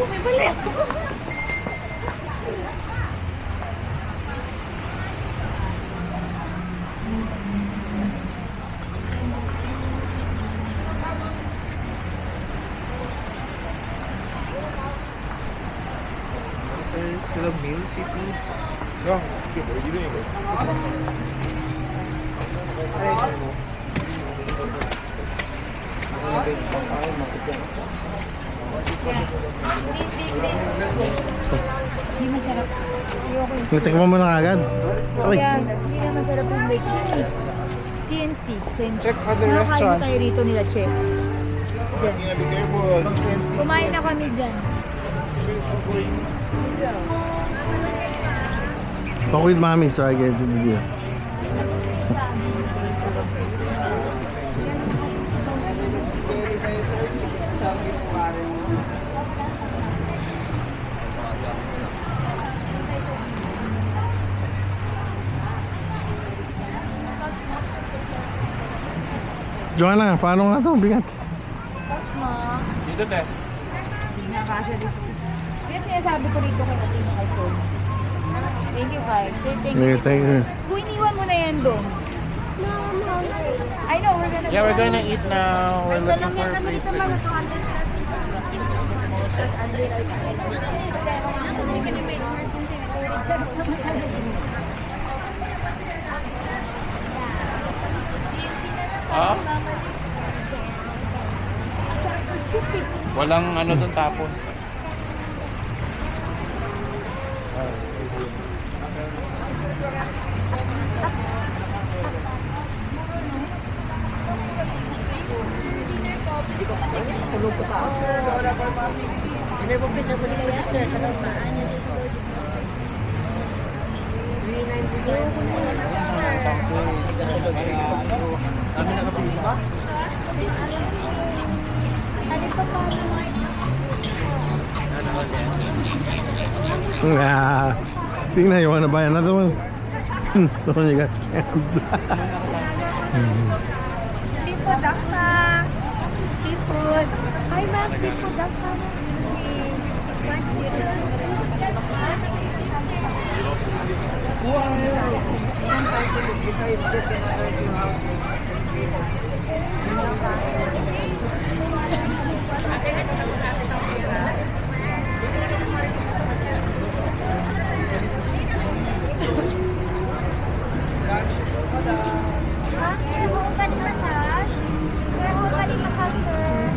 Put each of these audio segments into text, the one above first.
may balit. Sila meal seafoods. 야, 이게 뭐 이름인 거야? Hindi masarap. Ayoko yun. Natikman mo na agad. Aray. Kaya hindi na masarap yung wait. CNC. Check other Nakakain restaurants. tayo rito nila, Chef. Diyan. Yeah, be careful. Kumain na kami dyan. Talk with mommy so I get the video. Joanna, paano nga ito? Bigat. Dito, te. Hindi na kasya dito. Kaya sinasabi ko rito kay Athena kay Paul. Thank you, Kai. Thank you. Thank you. Kung iniwan mo na yan doon. I know, we're gonna Yeah, we're gonna eat now. We're looking for a place. Ah? Walang ano doon tapon. Tingnan, you wanna buy another one? The one you got scammed. Seafood, Dakma. Seafood. Hi, ma'am. Seafood, Dakma. Sir, whole body massage. Sir, whole body massage, sir.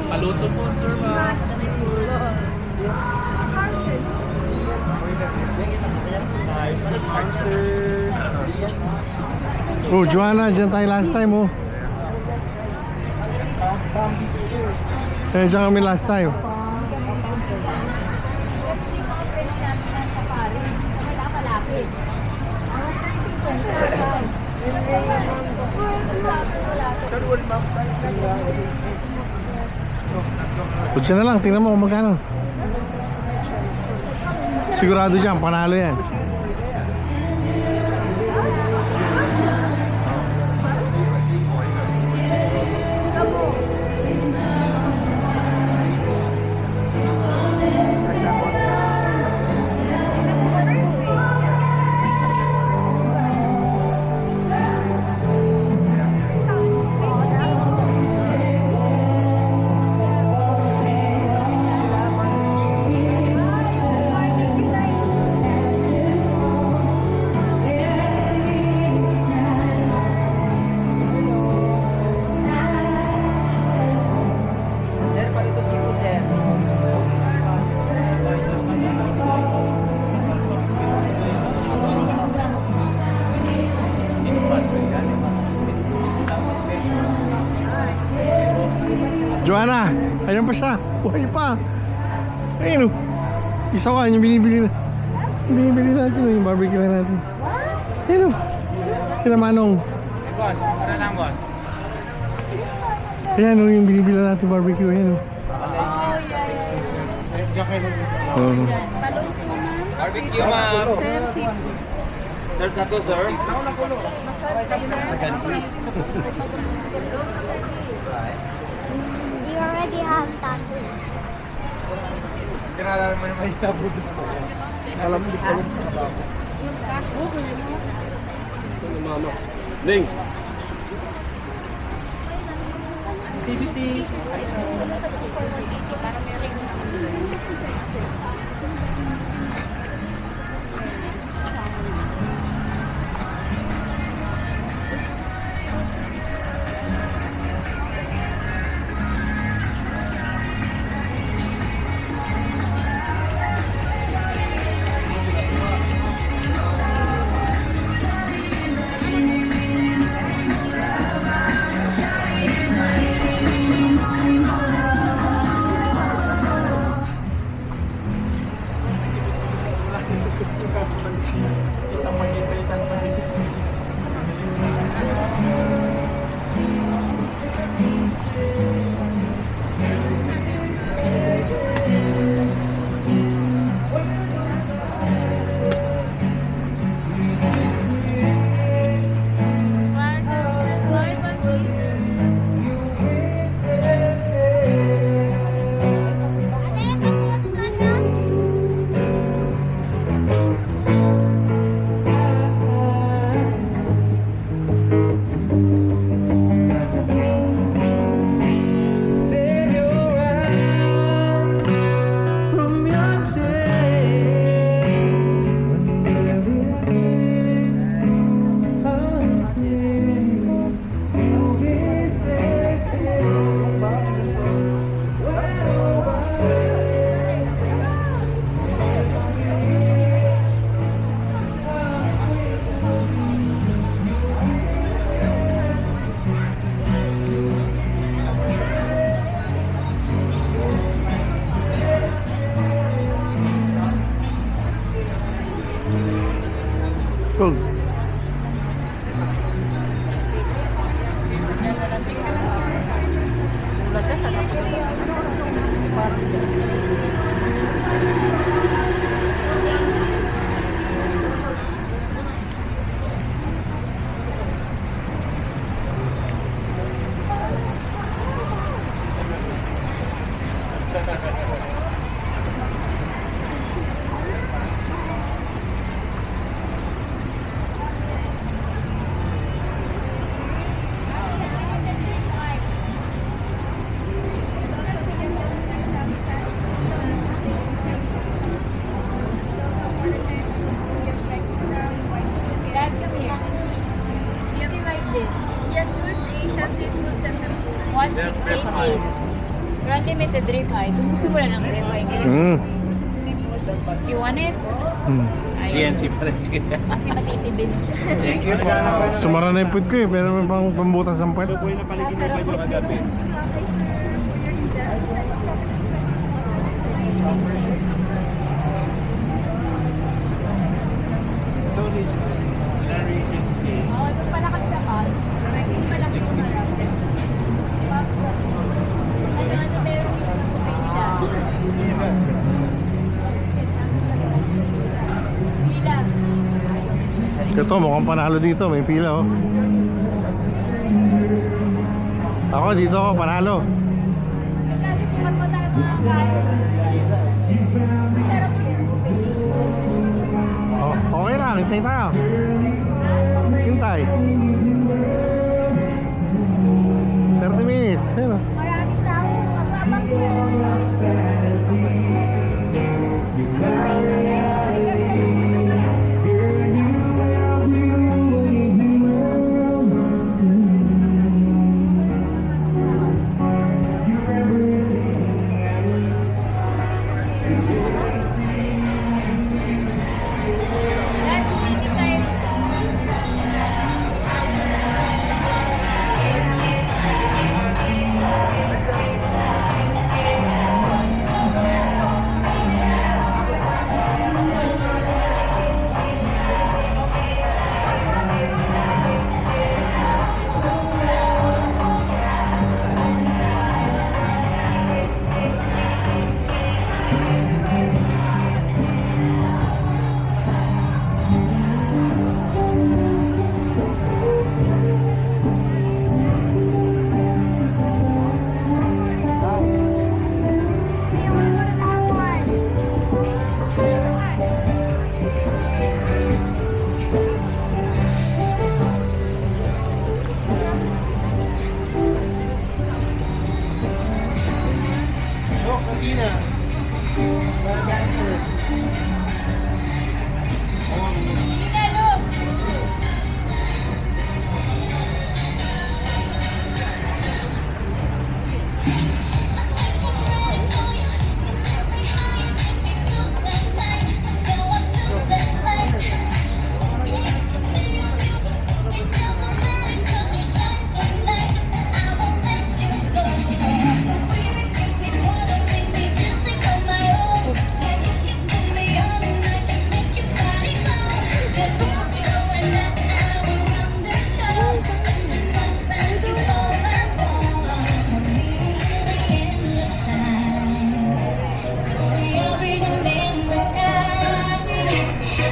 Paluto po, sir, ma'am. Oh, Joanna, dyan tayo last time, oh. Eh, dyan kami last time. Putya na lang, tingnan mo kung magkano. Sigurado dyan, panalo yan. Joanna, ayan pa siya. Buhay pa. Ayun o. Isa ka, yung binibili na. Yung binibili natin, yung barbecue natin. Ayun o. Sila Manong. Boss, ano lang, boss? Ayan o, yung binibili natin barbecue. Ayan o. Barbecue, ma'am. Serve na to, sir. We already have that. Kinala mo naman yung labo doon. Alam mo, di ko alam. Mama. Ning! Activities. Cool. Dad, come here. Easy ride din. Indian foods, Asian seafoods, and tempura. 1688. Pero unlimited ribeye. Kung gusto mo lang ng ribeye, ganyan. Mm. You want it? Mm. Ayun. CNC pa rin siya. Kasi matitibin na siya. Thank you po. Sumara na yung puwet ko eh, pero may pang pambutas ng puwet. Sarap din. Okay, sir, for your investment. Oo, ito pala kami sa Pals. Hindi pala kami sa Marapet. Ano, meron dito sa Pila. Pila. Ito, mukhang panalo dito. May pila oh. Ako, dito ako, panalo. Kasi kung ano tayo mga kain. Masarap yun. Oh, okay lang, hintay tayo. Hintay. 30 minutes. Ayun oh. Maraming tao. Ang abang ko. Dad, hindi tayo. Gina.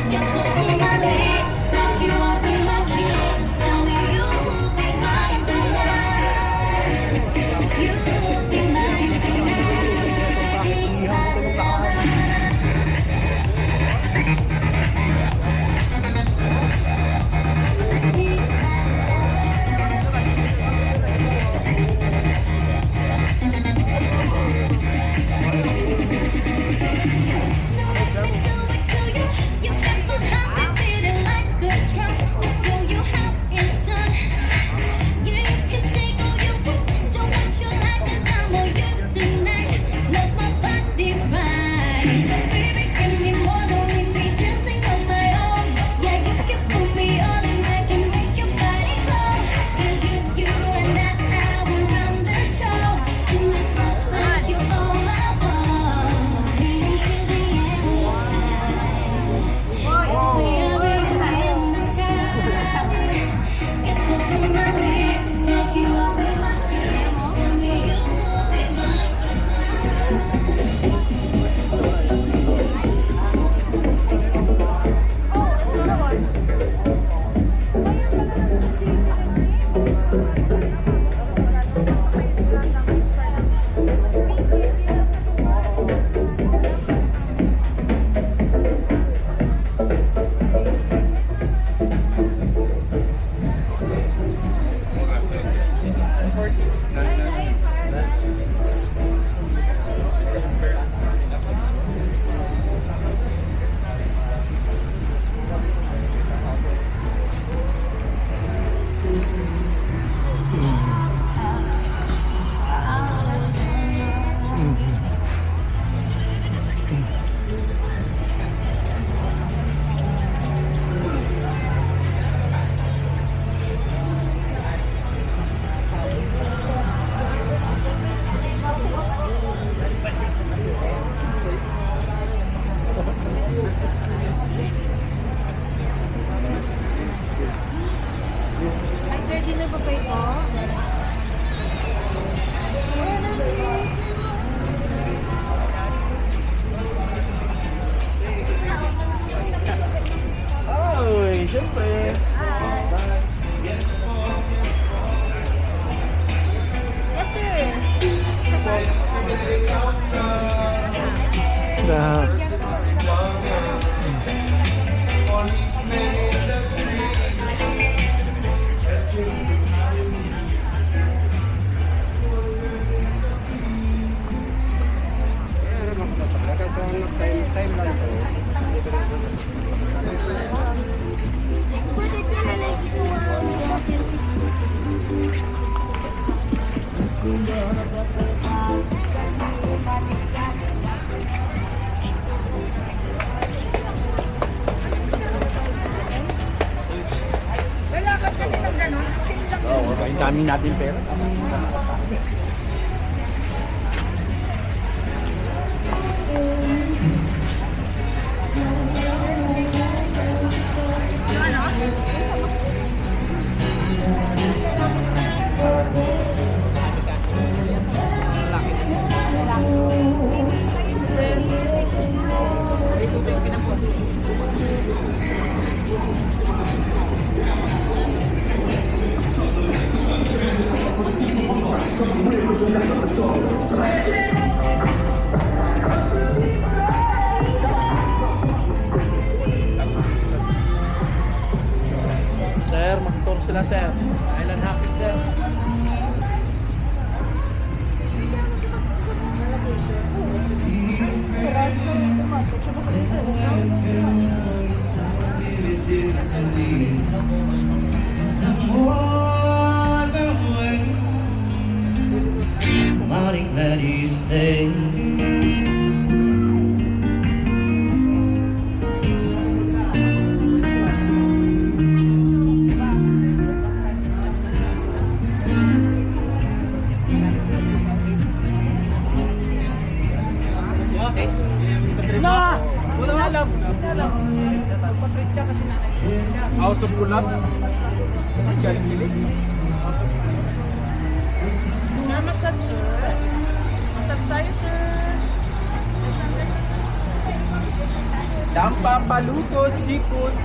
Get close to my lips, like you are in my dreams. Tell me you will be mine tonight. You will be mine You make my heart beating like a drum. I show you how it's done. Yeah, you can take all you want. Do what you like, 'cause I'm all yours tonight. Let my body right. So baby, give me more, don't leave me dancing on my own. Yeah, you can put me on and I can make your body go. 'Cause you and I will run the show. In this moment, you're all I want. Leading through the endless night. 'Cause we are waiting in the sky. Get close to my lips, like you are in my dreams. Tell me you will be mine tonight. Ay, sir, dinner pa po ito? Ay, siyempre. Yes, sir. Lahat. Oo, ang dami natin pera. Sir, mag-tour sila, sir. Island hopping, sir. Malaki, sir. that he stay. House of Kulab. Sir, massage, sir. Massage tayo, sir. Dampa Paluto Seafood.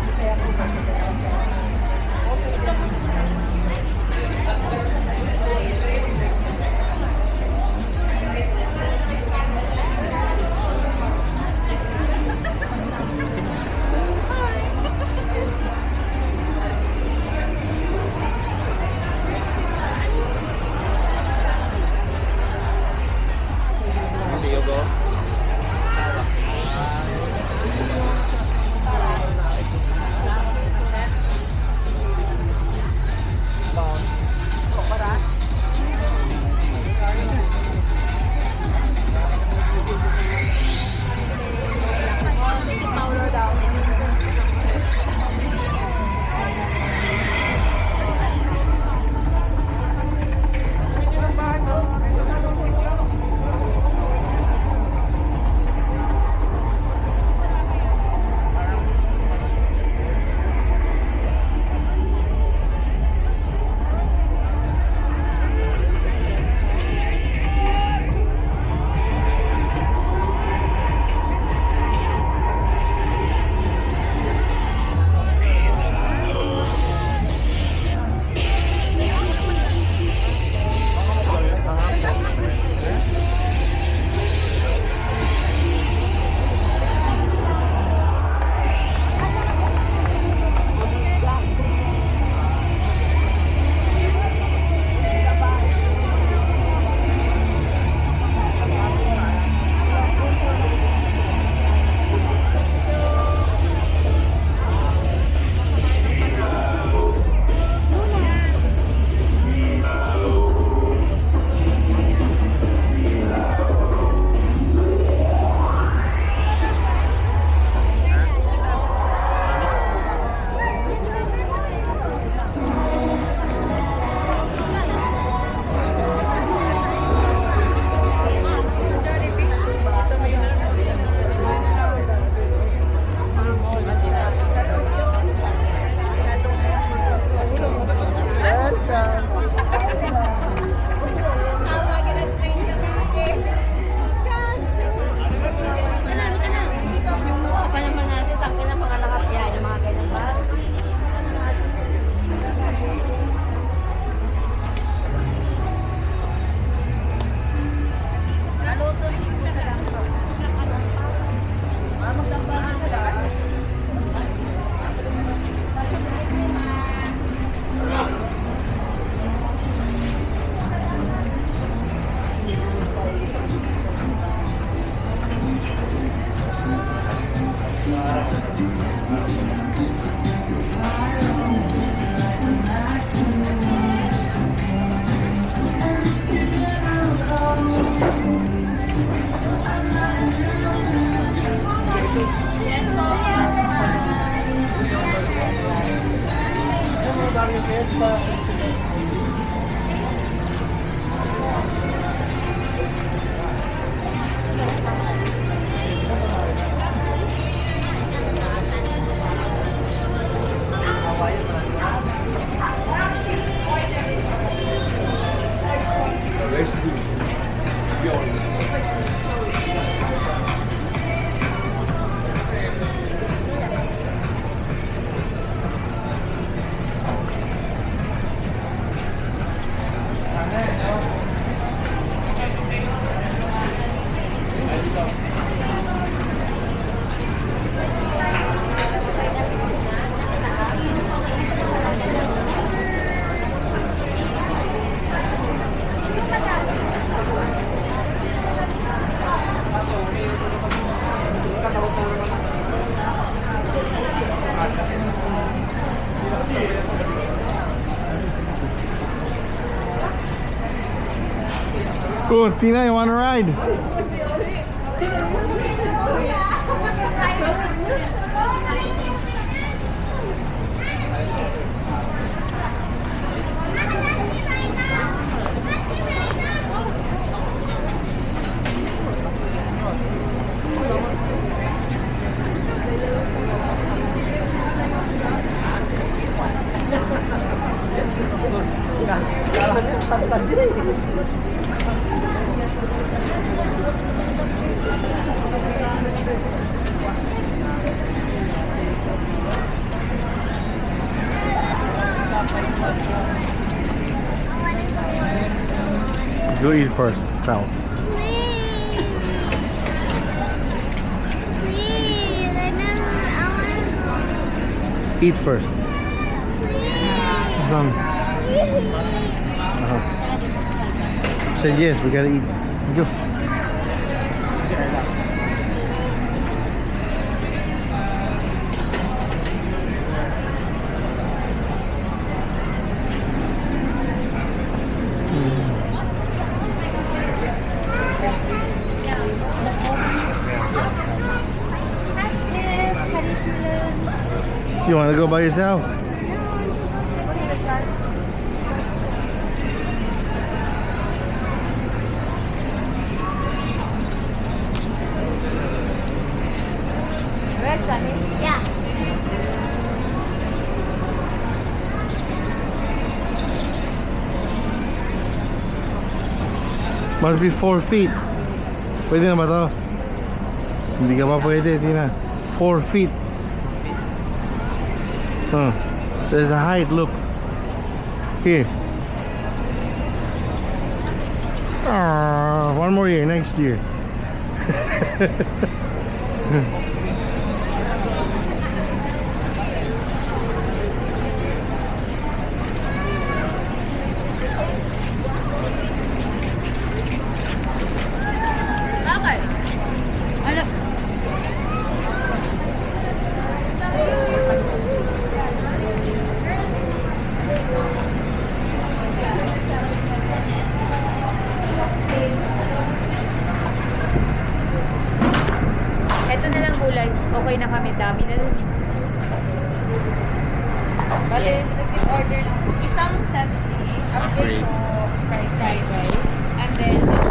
Oh, Tina, you want to ride? Go eat first, child. Please. Please. I want to Eat first. Come. Said yes, we gotta eat. Go. You wanna go by yourself? Red, Sunny? Yeah. Must be 4 feet. Pwede na ba to? Hindi ka pa pwede, Tina. 4 feet. Huh. There's a height, look. Here. One more year, next year. Bakit? Ano? Ito na lang gulay. Okay na kami. Dami na lang. Bale, order lang. Isang Pepsi, a prito, fried rice, and then